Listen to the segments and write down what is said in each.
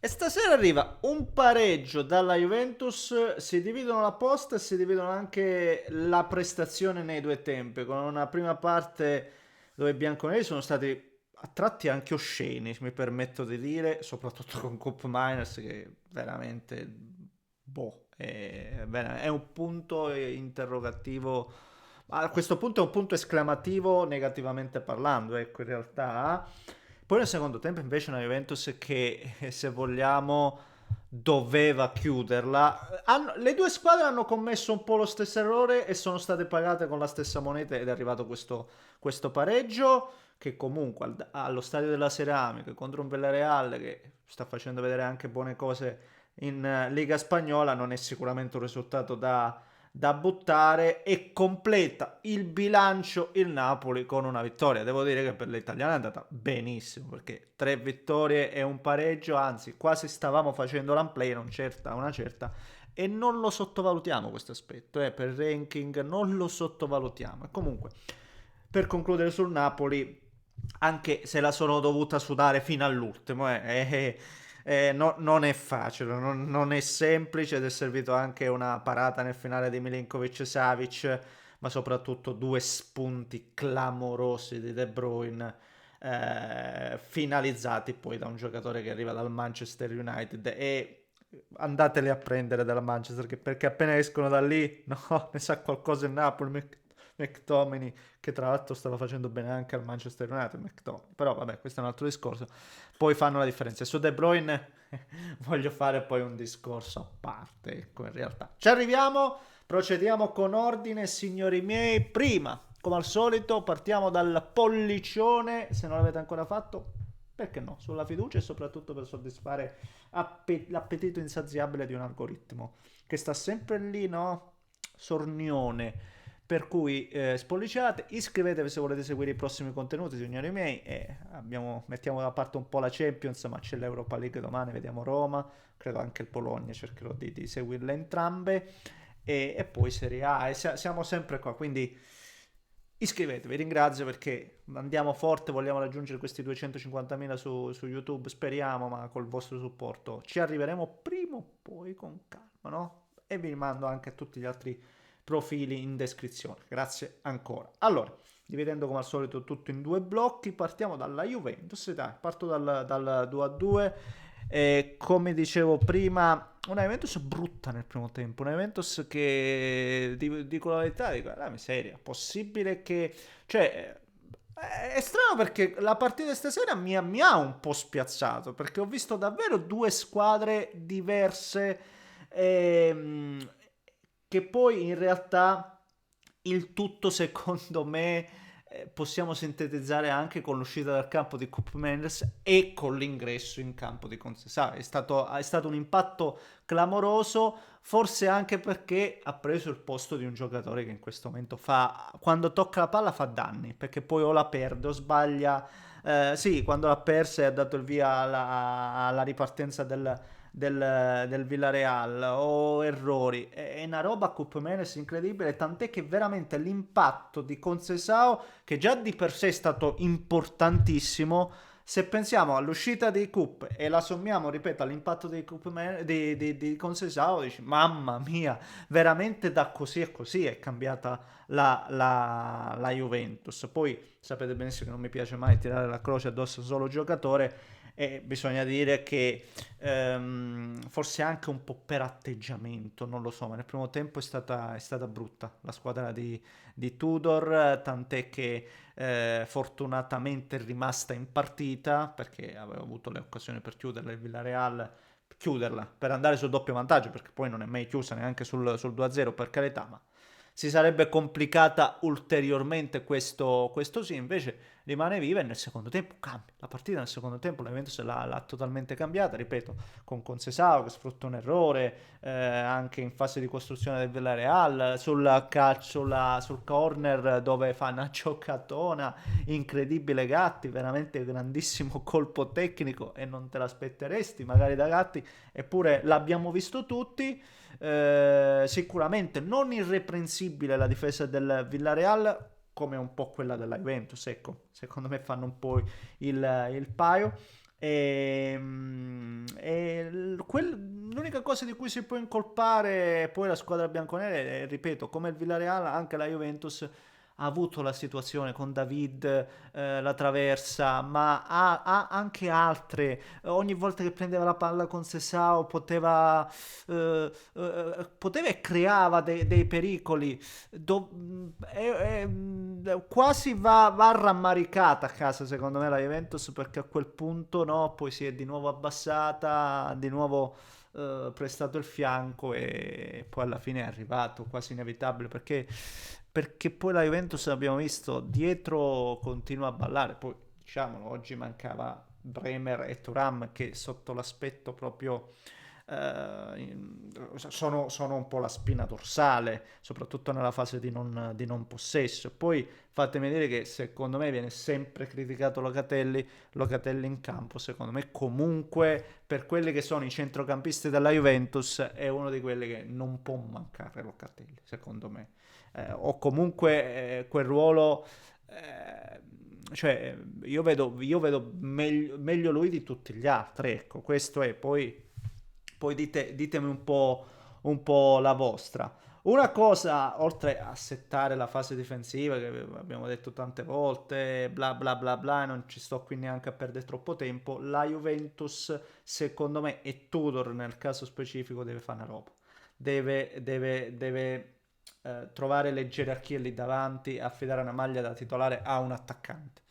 E stasera arriva un pareggio dalla Juventus, si dividono la posta e si dividono anche la prestazione nei due tempi, con una prima parte dove i bianconeri sono stati a tratti anche osceni, mi permetto di dire, soprattutto con Cup Miners che veramente, boh, è un punto interrogativo, ma a questo punto è un punto esclamativo negativamente parlando, ecco, in realtà. Poi nel secondo tempo invece una Juventus che, se vogliamo, doveva chiuderla. Le due squadre hanno commesso un po' lo stesso errore e sono state pagate con la stessa moneta ed è arrivato questo pareggio che comunque allo stadio della Ceramica contro un Villarreal che sta facendo vedere anche buone cose in Liga Spagnola non è sicuramente un risultato da buttare e completa il bilancio il Napoli con una vittoria. Devo dire che per l'italiano è andata benissimo perché 3 vittorie e un pareggio, anzi quasi stavamo facendo l'unplay una certa e non lo sottovalutiamo questo aspetto, per ranking non lo sottovalutiamo. E comunque, per concludere sul Napoli, anche se la sono dovuta sudare fino all'ultimo, non è facile, non è semplice ed è servito anche una parata nel finale di Milinkovic-Savic, ma soprattutto due spunti clamorosi di De Bruyne, finalizzati poi da un giocatore che arriva dal Manchester United e andateli a prendere dalla Manchester perché appena escono da lì no, ne sa qualcosa il Napoli. McTominay, che tra l'altro stava facendo bene anche al Manchester United, McTominay. Però vabbè, questo è un altro discorso. Poi fanno la differenza. Su De Bruyne voglio fare poi un discorso a parte, ecco, in realtà. Ci arriviamo, procediamo con ordine, signori miei. Prima, come al solito, partiamo dal pollicione, se non l'avete ancora fatto, perché no? Sulla fiducia e soprattutto per soddisfare l'appetito insaziabile di un algoritmo che sta sempre lì, no? Sornione. Per cui spolliciate, iscrivetevi se volete seguire i prossimi contenuti, signori miei. E mettiamo da parte un po' la Champions, ma c'è l'Europa League domani, vediamo Roma, credo anche il Bologna, cercherò di seguirle entrambe. E poi Serie A, e siamo sempre qua, quindi iscrivetevi, ringrazio perché andiamo forte, vogliamo raggiungere questi 250.000 su YouTube, speriamo, ma col vostro supporto ci arriveremo prima o poi con calma, no? E vi rimando anche a tutti gli altri profili in descrizione. Grazie ancora. Allora, dividendo come al solito tutto in due blocchi, partiamo dalla Juventus. Dai, parto dal 2-2. Come dicevo prima, una Juventus brutta nel primo tempo, una Juventus che dico la verità, dico la miseria, possibile che cioè è strano perché la partita di stasera mi ha un po' spiazzato perché ho visto davvero due squadre diverse ehm, che poi in realtà il tutto secondo me possiamo sintetizzare anche con l'uscita dal campo di Koop Menders e con l'ingresso in campo di Concesao. È stato un impatto clamoroso, forse anche perché ha preso il posto di un giocatore che in questo momento quando tocca la palla fa danni, perché poi o la perde o sbaglia. Sì, quando l'ha persa e ha dato il via alla ripartenza del Villarreal o errori. È una roba a Cup Menes incredibile, tant'è che veramente l'impatto di Concesao, che già di per sé è stato importantissimo, se pensiamo all'uscita dei Cup e la sommiamo, ripeto, all'impatto di Concesao, dici, mamma mia, veramente da così e così è cambiata la Juventus. Poi sapete benissimo che non mi piace mai tirare la croce addosso a un solo giocatore e bisogna dire che forse anche un po' per atteggiamento, non lo so, ma nel primo tempo è stata brutta la squadra di Tudor, tant'è che fortunatamente è rimasta in partita perché aveva avuto le occasioni per chiuderla il Villarreal, chiuderla per andare sul doppio vantaggio perché poi non è mai chiusa neanche sul 2-0 per carità, ma si sarebbe complicata ulteriormente questo sì, invece rimane viva e nel secondo tempo cambia. La partita nel secondo tempo la Juventus l'ha totalmente cambiata, ripeto, con Concesao che sfrutta un errore anche in fase di costruzione del Villarreal, sul corner dove fa una giocatona incredibile Gatti, veramente grandissimo colpo tecnico e non te l'aspetteresti magari da Gatti, eppure l'abbiamo visto tutti. Sicuramente non irreprensibile la difesa del Villarreal come un po' quella della Juventus, ecco, secondo me fanno un po' il paio L'unica cosa di cui si può incolpare poi la squadra bianconera è, ripeto, come il Villarreal, anche la Juventus ha avuto la situazione con David, la traversa, ma ha anche altre. Ogni volta che prendeva la palla con Sesao poteva e creava dei pericoli. Quasi va rammaricata a casa, secondo me, la Juventus, perché a quel punto, no, poi si è di nuovo abbassata, di nuovo prestato il fianco e poi alla fine è arrivato, quasi inevitabile, perché poi la Juventus, abbiamo visto, dietro continua a ballare. Poi, diciamolo, oggi mancava Bremer e Thuram, che sotto l'aspetto proprio sono un po' la spina dorsale, soprattutto nella fase di non possesso. Poi fatemi dire che secondo me viene sempre criticato Locatelli in campo, secondo me comunque per quelli che sono i centrocampisti della Juventus è uno di quelli che non può mancare Locatelli, secondo me. O comunque quel ruolo, cioè io vedo meglio lui di tutti gli altri, ecco, questo è. Poi ditemi un po' la vostra. Una cosa, oltre a settare la fase difensiva, che abbiamo detto tante volte, bla bla bla bla, non ci sto qui neanche a perdere troppo tempo, la Juventus, secondo me, e Tudor nel caso specifico, deve fare una roba. Deve trovare le gerarchie lì davanti, affidare una maglia da titolare a un attaccante.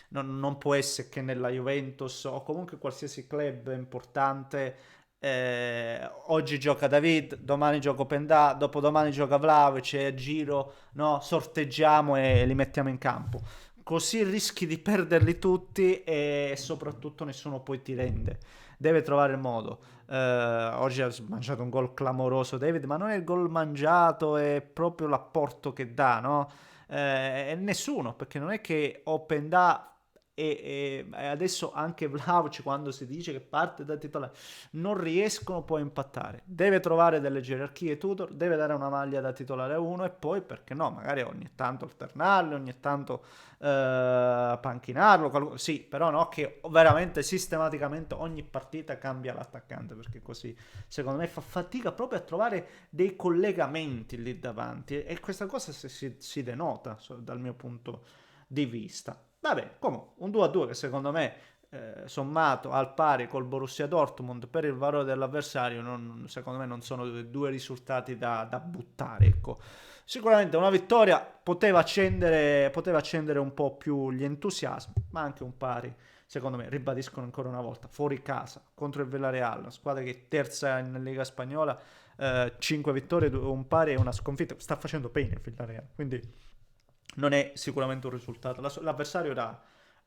Non può essere che nella Juventus o comunque qualsiasi club importante, oggi gioca David, domani gioca Openda, dopodomani gioca Vlahovic e a giro, no, sorteggiamo e li mettiamo in campo. Così rischi di perderli tutti e soprattutto nessuno poi ti rende. Deve trovare il modo. Oggi ha mangiato un gol clamoroso David, ma non è il gol mangiato, è proprio l'apporto che dà, no? E nessuno, perché non è che Openda e adesso anche Vlahovic, quando si dice che parte da titolare, non riescono poi a impattare. Deve trovare delle gerarchie Tudor, deve dare una maglia da titolare a uno e poi, perché no, magari ogni tanto alternarli, ogni tanto panchinarlo, sì, però no, che veramente sistematicamente ogni partita cambia l'attaccante, perché così secondo me fa fatica proprio a trovare dei collegamenti lì davanti e questa cosa si denota dal mio punto di vista. Vabbè, comunque, un 2-2 che secondo me, sommato al pari col Borussia Dortmund per il valore dell'avversario, secondo me non sono due risultati da buttare, ecco. Sicuramente una vittoria poteva accendere un po' più gli entusiasmi, ma anche un pari, secondo me, ribadiscono ancora una volta, fuori casa, contro il Villarreal, una squadra che è terza in Lega Spagnola, 5 vittorie, un pari e una sconfitta, sta facendo bene il Villarreal, quindi non è sicuramente un risultato. L'avversario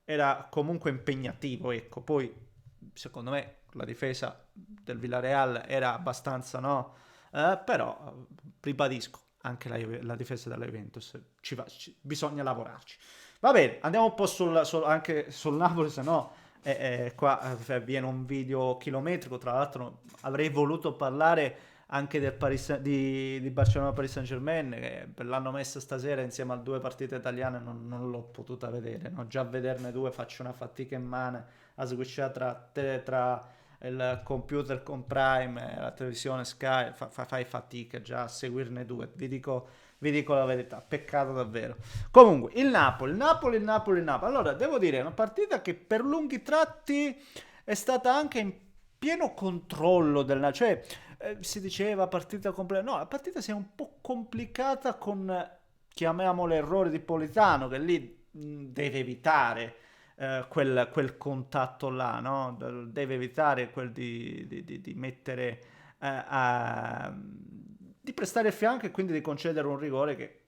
era comunque impegnativo, ecco. Poi, secondo me, la difesa del Villarreal era abbastanza, no? Però, ribadisco, anche la difesa della Juventus bisogna lavorarci. Va bene, andiamo un po' anche sul Napoli, se no qua viene un video chilometrico. Tra l'altro avrei voluto parlare anche di Barcellona Paris Saint Germain, che l'hanno messa stasera insieme a due partite italiane, non l'ho potuta vedere, no? Già a vederne due faccio una fatica in mano a switchare tra il computer con Prime e la televisione Sky, fai fatica già a seguirne due, vi dico la verità, peccato davvero. Comunque, il Napoli. Allora, devo dire, è una partita che per lunghi tratti è stata anche in pieno controllo cioè si diceva partita completa. No, la partita si è un po' complicata con, chiamiamolo, errore di Politano, che lì deve evitare quel contatto là, no? Deve evitare quel di mettere di prestare il fianco e quindi di concedere un rigore che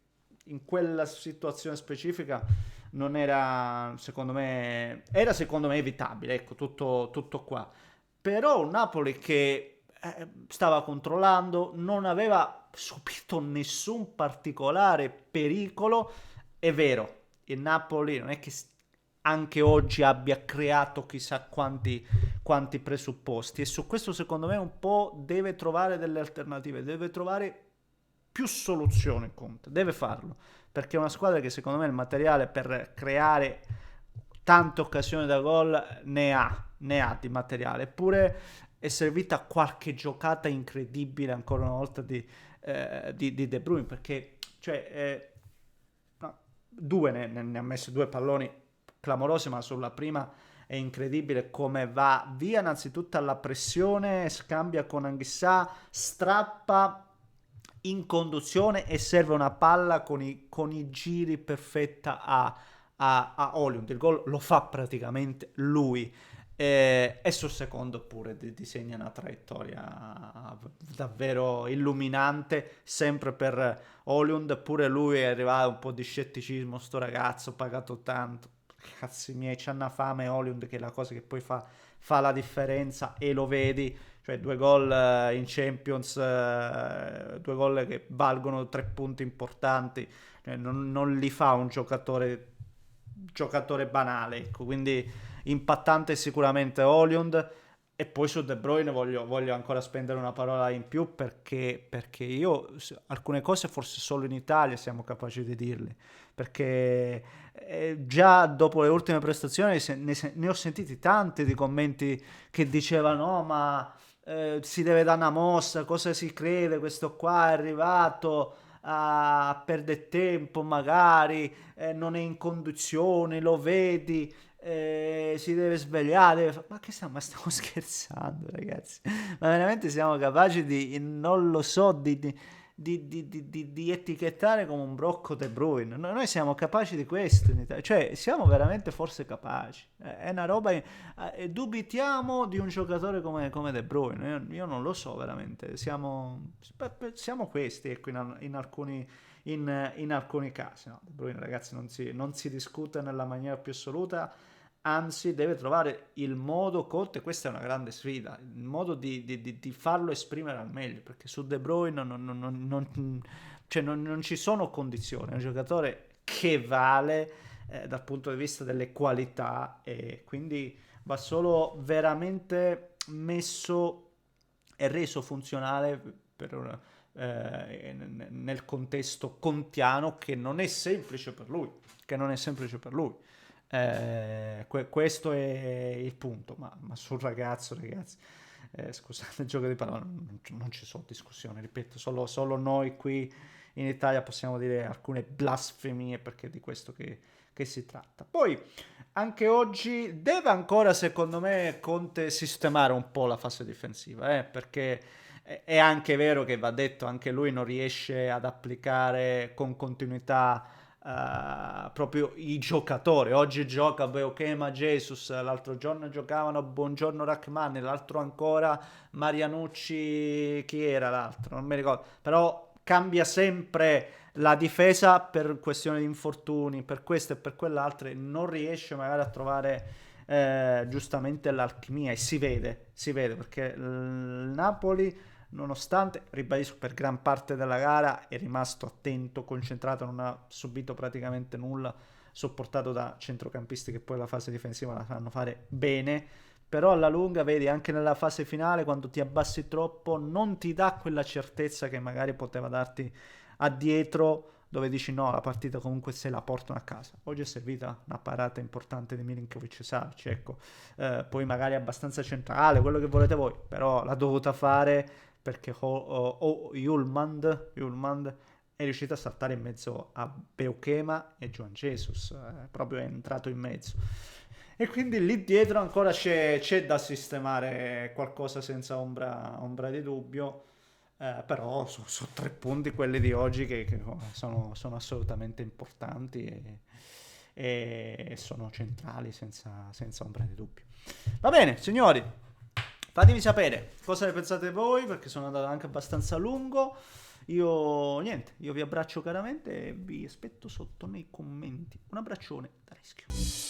in quella situazione specifica non era, secondo me evitabile, ecco, tutto qua. Però un Napoli che stava controllando, non aveva subito nessun particolare pericolo. È vero, il Napoli non è che anche oggi abbia creato chissà quanti presupposti, e su questo secondo me un po' deve trovare delle alternative, deve trovare più soluzioni. Conte deve farlo, perché è una squadra che secondo me il materiale per creare tante occasioni da gol ne ha, ne ha di materiale, eppure è servita qualche giocata incredibile ancora una volta di De Bruyne, perché cioè, no, ne ha messo due palloni clamorosi, ma sulla prima è incredibile come va via innanzitutto alla pressione, scambia con Anghissà, strappa in conduzione e serve una palla con i giri perfetta a Hollywood. Il gol lo fa praticamente lui. E sul secondo pure disegna una traiettoria davvero illuminante, sempre per Hollywood. Pure lui è arrivato un po' di scetticismo, sto ragazzo pagato tanto. Cazzi miei, c'hanno fame Hollywood, che è la cosa che poi fa la differenza, e lo vedi, cioè due gol in Champions, due gol che valgono 3 punti importanti, non li fa un giocatore banale, ecco. Quindi impattante sicuramente Hollywood. E poi su De Bruyne voglio ancora spendere una parola in più, perché io alcune cose forse solo in Italia siamo capaci di dirle, perché già dopo le ultime prestazioni ne ho sentiti tanti di commenti che dicevano: "No, ma si deve dare una mossa, cosa si crede, questo qua è arrivato a perdere tempo magari, non è in condizione, lo vedi, si deve svegliare". Ma stiamo scherzando, ragazzi? Ma veramente siamo capaci non lo so, di etichettare come un brocco De Bruyne? Noi siamo capaci di questo in Italia, cioè siamo veramente forse capaci. È una roba, dubitiamo di un giocatore come De Bruyne. Io non lo so veramente, siamo questi, ecco, in alcuni casi, no? De Bruyne, ragazzi, non si discute nella maniera più assoluta, anzi deve trovare il modo, Conte, questa è una grande sfida, il modo di farlo esprimere al meglio, perché su De Bruyne cioè non ci sono condizioni, è un giocatore che vale dal punto di vista delle qualità, e quindi va solo veramente messo e reso funzionale nel contesto contiano, che non è semplice per lui, che non è semplice per lui. Questo è il punto, ma sul ragazzo, ragazzi, scusate il gioco di parole, non ci sono discussioni, ripeto, solo noi qui in Italia possiamo dire alcune blasfemie, perché è di questo che si tratta. Poi anche oggi deve ancora, secondo me, Conte sistemare un po' la fase difensiva, perché è anche vero che, va detto, anche lui non riesce ad applicare con continuità proprio i giocatori. Oggi gioca Beokema, Jesus, l'altro giorno giocavano Buongiorno Rachmani, l'altro ancora Marianucci, chi era l'altro? Non mi ricordo, però cambia sempre la difesa per questione di infortuni, per questo e per quell'altro, e non riesce magari a trovare giustamente l'alchimia, e si vede perché il Napoli, nonostante, ribadisco, per gran parte della gara è rimasto attento, concentrato, non ha subito praticamente nulla, sopportato da centrocampisti che poi la fase difensiva la sanno fare bene, però alla lunga, vedi, anche nella fase finale, quando ti abbassi troppo, non ti dà quella certezza che magari poteva darti a dietro, dove dici: no, la partita comunque se la portano a casa. Oggi è servita una parata importante di Milinkovic-Savic, ecco. Poi magari abbastanza centrale, quello che volete voi, però l'ha dovuta fare, perché Hjulmand è riuscito a saltare in mezzo a Beukema e Juan Jesus, proprio è entrato in mezzo. E quindi lì dietro ancora c'è da sistemare qualcosa, senza ombra di dubbio. Però sono 3 punti quelli di oggi che sono assolutamente importanti, e sono centrali, senza ombra di dubbio. Va bene, signori, fatemi sapere cosa ne pensate voi, perché sono andato anche abbastanza a lungo. Io vi abbraccio caramente e vi aspetto sotto nei commenti. Un abbraccione da Rischio.